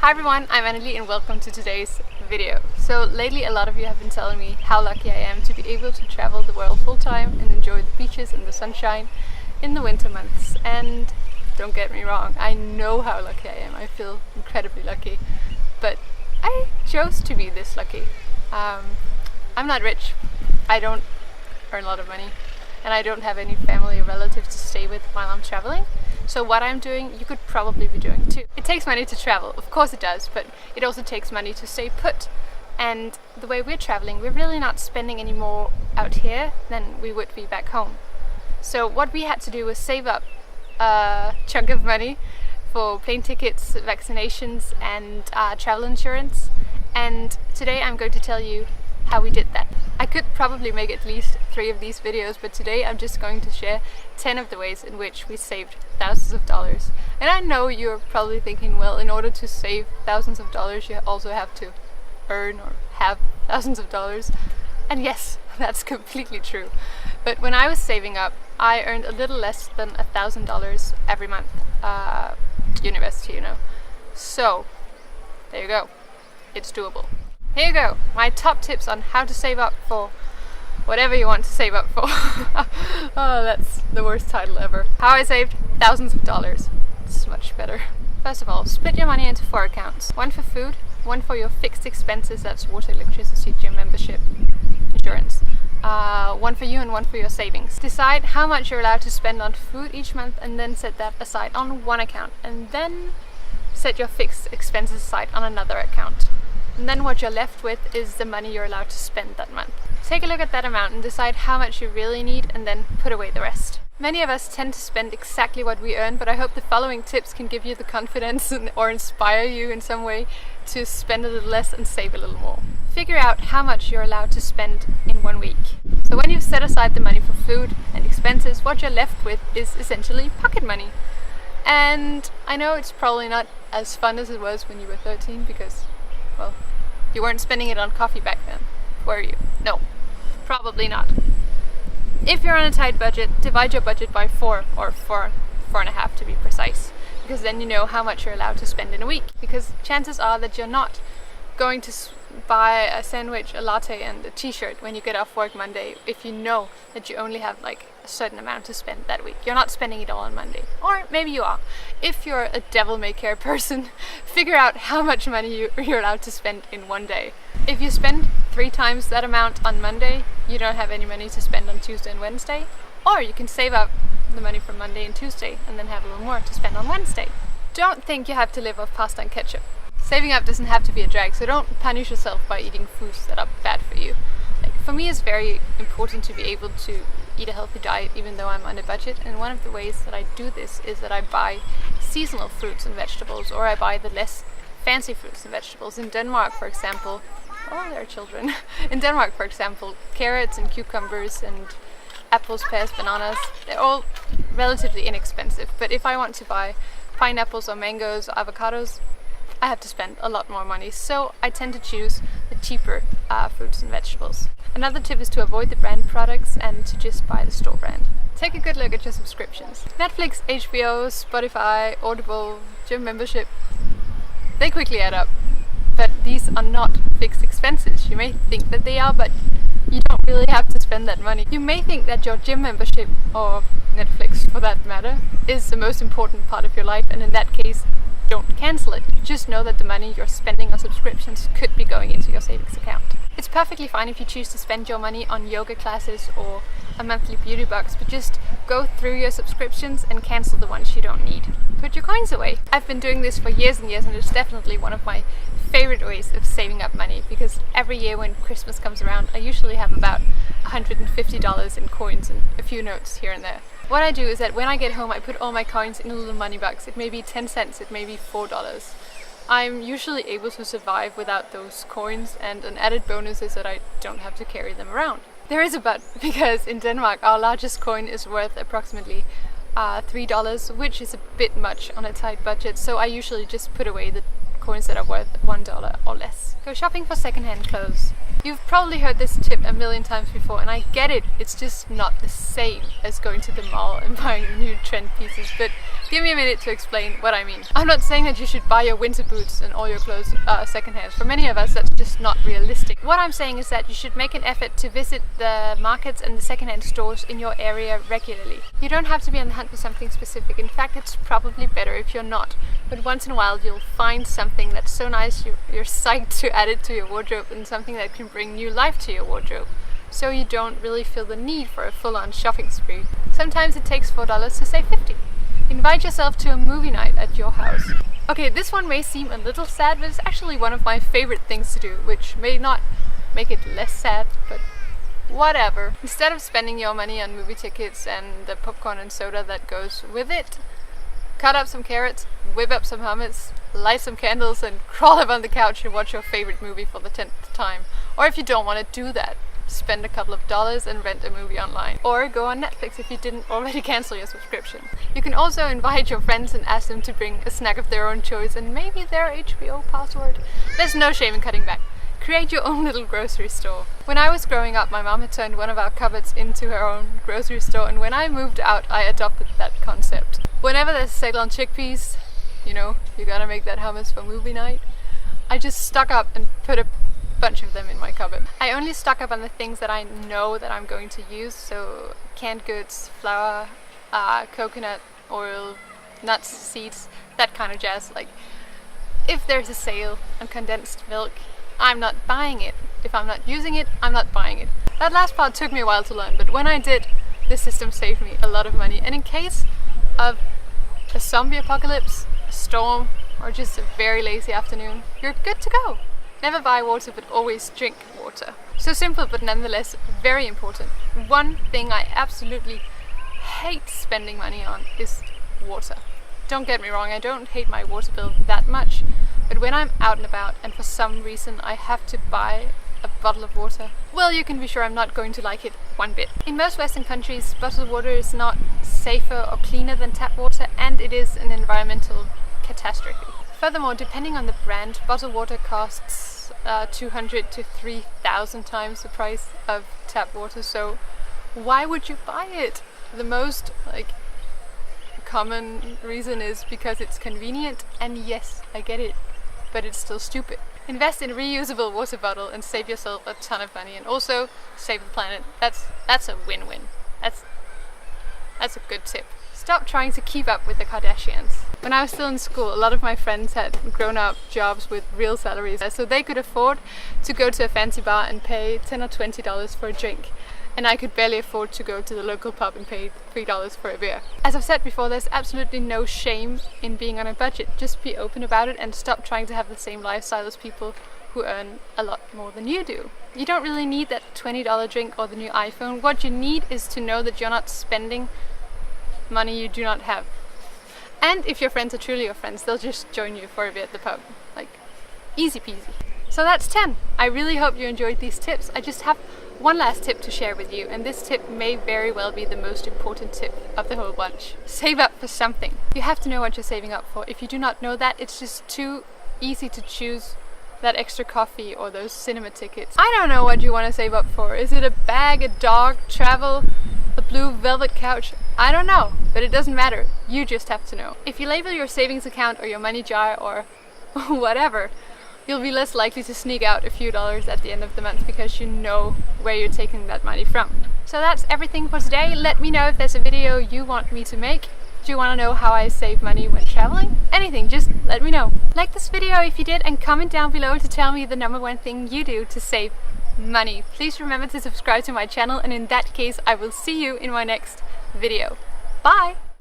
Hi everyone, I'm Annalie and welcome to today's video. So lately a lot of you have been telling me how lucky I am to be able to travel the world full time and enjoy the beaches and the sunshine in the winter months. And don't get me wrong, I know how lucky I am. I feel incredibly lucky, but I chose to be this lucky. I'm not rich, I don't earn a lot of money, and I don't have any family or relatives to stay with while I'm traveling. So what I'm doing, you could probably be doing too. It takes money to travel, of course it does, but it also takes money to stay put. And the way we're traveling, we're really not spending any more out here than we would be back home. So what we had to do was save up a chunk of money for plane tickets, vaccinations and travel insurance. And today I'm going to tell you how we did that. I could probably make at least 3 of these videos, but today I'm just going to share 10 of the ways in which we saved thousands of dollars. And I know you're probably thinking, well, in order to save thousands of dollars you also have to earn or have thousands of dollars. And yes, that's completely true. But when I was saving up, I earned a little less than $1,000 every month. University, you know. So there you go, it's doable. Here you go, my top tips on how to save up for whatever you want to save up for. Oh, that's the worst title ever. How I saved thousands of dollars. It's much better. First of all, split your money into 4 accounts. 1 for food, 1 for your fixed expenses, that's water, electricity, gym membership, insurance. 1 for you and 1 for your savings. Decide how much you're allowed to spend on food each month and then set that aside on 1 account. And then set your fixed expenses aside on another account. And then what you're left with is the money you're allowed to spend that month. Take a look at that amount and decide how much you really need and then put away the rest. Many of us tend to spend exactly what we earn, but I hope the following tips can give you the confidence or inspire you in some way to spend a little less and save a little more. Figure out how much you're allowed to spend in 1 week. So when you've set aside the money for food and expenses, what you're left with is essentially pocket money. And I know it's probably not as fun as it was when you were 13 because, well, you weren't spending it on coffee back then, were you? No, probably not. If you're on a tight budget, divide your budget by 4 or 4.5 to be precise, because then you know how much you're allowed to spend in a week. Because chances are that you're not going to buy a sandwich, a latte and a t-shirt when you get off work Monday if you know that you only have like a certain amount to spend that week. You're not spending it all on Monday. Or maybe you are. If you're a devil-may-care person, figure out how much money you're allowed to spend in 1 day. If you spend 3 times that amount on Monday, you don't have any money to spend on Tuesday and Wednesday. Or you can save up the money from Monday and Tuesday and then have a little more to spend on Wednesday. Don't think you have to live off pasta and ketchup. Saving up doesn't have to be a drag, so don't punish yourself by eating foods that are bad for you. Like, for me it's very important to be able to eat a healthy diet even though I'm on a budget, and one of the ways that I do this is that I buy seasonal fruits and vegetables, or I buy the less fancy fruits and vegetables. In Denmark, for example, oh, there are children. In Denmark, for example, carrots and cucumbers and apples, pears, bananas, they're all relatively inexpensive. But if I want to buy pineapples or mangoes or avocados, I have to spend a lot more money, so I tend to choose the cheaper fruits and vegetables. Another tip is to avoid the brand products and to just buy the store brand. Take a good look at your subscriptions. Netflix, HBO, Spotify, Audible, gym membership, they quickly add up. But these are not fixed expenses. You may think that they are, but you don't really have to spend that money. You may think that your gym membership, or Netflix for that matter, is the most important part of your life, and in that case, don't cancel it. Just know that the money you're spending on subscriptions could be going into your savings account. It's perfectly fine if you choose to spend your money on yoga classes or a monthly beauty box, but just go through your subscriptions and cancel the ones you don't need. Put your coins away. I've been doing this for years and years, and it's definitely one of my favorite ways of saving up money, because every year when Christmas comes around I usually have about $150 in coins and a few notes here and there. What I do is that when I get home I put all my coins in a little money box. It may be 10 cents, it may be $4. I'm usually able to survive without those coins, and an added bonus is that I don't have to carry them around. There is a but, because in Denmark our largest coin is worth approximately $3, which is a bit much on a tight budget, so I usually just put away the coins that are worth $1 or less. Go shopping for secondhand clothes. You've probably heard this tip a million times before, and I get it, it's just not the same as going to the mall and buying new trend pieces, but give me a minute to explain what I mean. I'm not saying that you should buy your winter boots and all your clothes secondhand. For many of us, that's just not realistic. What I'm saying is that you should make an effort to visit the markets and the secondhand stores in your area regularly. You don't have to be on the hunt for something specific. In fact, it's probably better if you're not. But once in a while, you'll find something that's so nice you're psyched to add it to your wardrobe, and something that can bring new life to your wardrobe, so you don't really feel the need for a full-on shopping spree. Sometimes it takes $4 to save 50. Invite yourself to a movie night at your house. Okay, this one may seem a little sad, but it's actually one of my favorite things to do, which may not make it less sad, but whatever. Instead of spending your money on movie tickets and the popcorn and soda that goes with it, cut up some carrots, whip up some hummus, light some candles, and crawl up on the couch and watch your favorite movie for the 10th time. Or if you don't want to do that, spend a couple of dollars and rent a movie online. Or go on Netflix if you didn't already cancel your subscription. You can also invite your friends and ask them to bring a snack of their own choice and maybe their HBO password. There's no shame in cutting back. Create your own little grocery store. When I was growing up, my mom had turned one of our cupboards into her own grocery store, and when I moved out, I adopted that concept. Whenever there's a sale on chickpeas, you know, you gotta make that hummus for movie night, I just stock up and put a bunch of them in my cupboard. I only stock up on the things that I know that I'm going to use, so canned goods, flour, coconut oil, nuts, seeds, that kind of jazz. Like, if there's a sale on condensed milk, I'm not buying it. If I'm not using it, I'm not buying it. That last part took me a while to learn, but when I did, this system saved me a lot of money. And in case of a zombie apocalypse, a storm, or just a very lazy afternoon, you're good to go. Never buy water, but always drink water. So simple, but nonetheless very important. One thing I absolutely hate spending money on is water. Don't get me wrong, I don't hate my water bill that much, but when I'm out and about and for some reason I have to buy a bottle of water, well, you can be sure I'm not going to like it one bit. In most Western countries, bottled water is not safer or cleaner than tap water, and it is an environmental catastrophe. Furthermore, depending on the brand, bottled water costs 200 to 3,000 times the price of tap water, so why would you buy it? The most common reason is because it's convenient, and yes, I get it, but it's still stupid. Invest in a reusable water bottle and save yourself a ton of money, and also save the planet. That's a win-win. That's a good tip. Stop trying to keep up with the Kardashians. When I was still in school, a lot of my friends had grown-up jobs with real salaries, so they could afford to go to a fancy bar and pay $10 or $20 for a drink. And I could barely afford to go to the local pub and pay $3 for a beer. As I've said before, there's absolutely no shame in being on a budget. Just be open about it and stop trying to have the same lifestyle as people who earn a lot more than you do. You don't really need that $20 drink or the new iPhone. What you need is to know that you're not spending money you do not have. And if your friends are truly your friends, they'll just join you for a beer at the pub. Like, easy peasy. So that's 10. I really hope you enjoyed these tips. I just have one last tip to share with you, and this tip may very well be the most important tip of the whole bunch. Save up for something. You have to know what you're saving up for. If you do not know that, it's just too easy to choose that extra coffee or those cinema tickets. I don't know what you want to save up for. Is it a bag, a dog, travel, a blue velvet couch? I don't know, but it doesn't matter. You just have to know. If you label your savings account or your money jar or whatever, you'll be less likely to sneak out a few dollars at the end of the month because you know where you're taking that money from. So that's everything for today. Let me know if there's a video you want me to make. Do you want to know how I save money when traveling? Anything, just let me know. Like this video if you did, and comment down below to tell me the #1 thing you do to save money. Please remember to subscribe to my channel, and in that case I will see you in my next video. Bye!